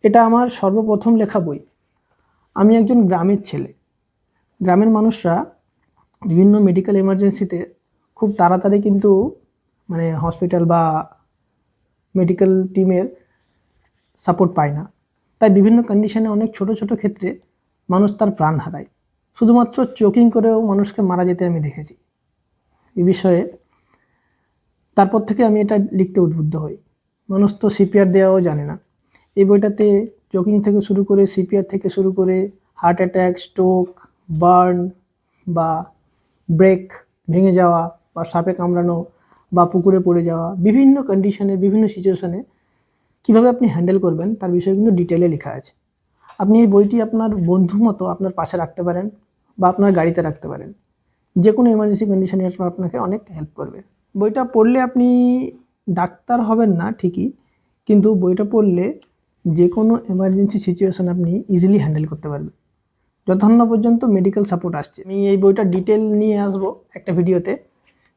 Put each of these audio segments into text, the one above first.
এটা আমার সর্বপ্রথম লেখা বই। আমি একজন গ্রামের ছেলে। গ্রামের মানুষরা বিভিন্ন মেডিকেল এমার্জেন্সিতে খুব তাড়াতাড়ি কিন্তু মানে হসপিটাল বা মেডিকেল টিমের সাপোর্ট পায় না। তাই বিভিন্ন কন্ডিশনে অনেক ছোট ছোট ক্ষেত্রে মানুষ তার প্রাণ হারায়। শুধুমাত্র চোকিং করেও মানুষকে মারা যেতে আমি দেখেছি। এই বিষয়ে তারপর থেকে আমি এটা লিখতে উদ্বুদ্ধ হই। মানুষ তো সিপিআর দেওয়াও জানে না। এই বইটাতে চোকিং থেকে শুরু করে সিপিআর থেকে শুরু করে হার্ট অ্যাটাক, স্ট্রোক, বার্ন বা ব্রেক ভেঙে যাওয়া বা সাপে কামড়ানো বা পুকুরে পড়ে যাওয়া, বিভিন্ন কন্ডিশনে বিভিন্ন সিচুয়েশনে কীভাবে আপনি হ্যান্ডেল করবেন তার বিষয়ে কিন্তু ডিটেলে লেখা আছে। আপনি এই বইটি আপনার বন্ধুর মতো আপনার পাশে রাখতে পারেন বা আপনার গাড়িতে রাখতে পারেন। যে কোনো এমার্জেন্সি কন্ডিশনে আপনাকে অনেক হেল্প করবে। বইটা পড়লে আপনি ডাক্তার হবেন না ঠিকই, কিন্তু বইটা পড়লে যে কোনো এমার্জেন্সি সিচুয়েশন আপনি ইজিলি হ্যান্ডেল করতে পারবেন। যতক্ষণ না পর্যন্ত মেডিকেল সাপোর্ট আসছে। আমি এই বইটা ডিটেল নিয়ে আসবো একটা ভিডিওতে,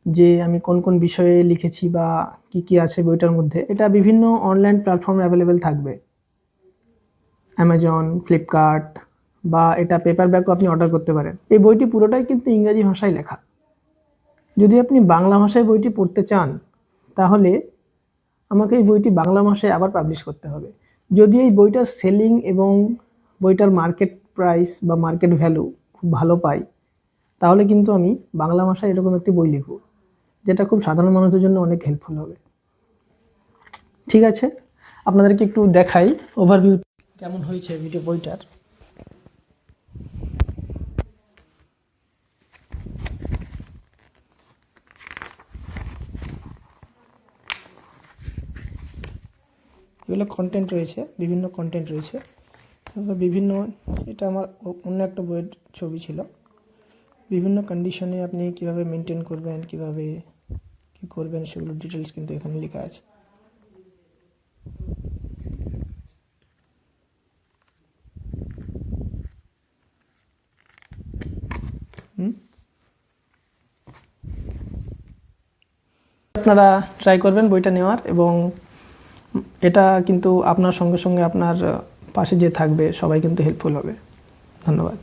যে আমি কোন কোন বিষয়ে লিখেছি বা কি কি আছে বইটার মধ্যে। এটা বিভিন্ন অনলাইন প্ল্যাটফর্মে অ্যাভেলেবেল থাকবে, অ্যামাজন, ফ্লিপকার্ট, বা এটা পেপার ব্যাগও আপনি অর্ডার করতে পারেন। এই বইটি পুরোটাই কিন্তু ইংরাজি ভাষায় লেখা। যদি আপনি বাংলা ভাষায় বইটি পড়তে চান তাহলে আমাকে এই বইটি বাংলা ভাষায় আবার পাবলিশ করতে হবে। যদি এই বইটার সেলিং এবং বইটার মার্কেট প্রাইস বা মার্কেট ভ্যালু খুব ভালো পাই, তাহলে কিন্তু আমি বাংলা ভাষায় এরকম একটি বই লিখব, যেটা খুব সাধারণ মানুষদের জন্য অনেক হেল্পফুল হবে। ঠিক আছে, আপনাদেরকে একটু দেখাই ওভারভিউ কেমন হয়েছে ভিডিও বইটার। এগুলো কন্টেন্ট রয়েছে, বিভিন্ন কন্টেন্ট রয়েছে, বিভিন্ন, এটা আমার অন্য একটা বইয়ের ছবি ছিল। বিভিন্ন কন্ডিশনে আপনি কিভাবে মেনটেন করবেন, কিভাবে কি করবেন সেগুলো ডিটেলস কিন্তু এখানে লেখা আছে। আপনারা ট্রাই করবেন বইটা নেওয়ার, এবং এটা কিন্তু আপনার সঙ্গে সঙ্গে আপনার পাশে যে থাকবে সবাই কিন্তু হেল্পফুল হবে। ধন্যবাদ।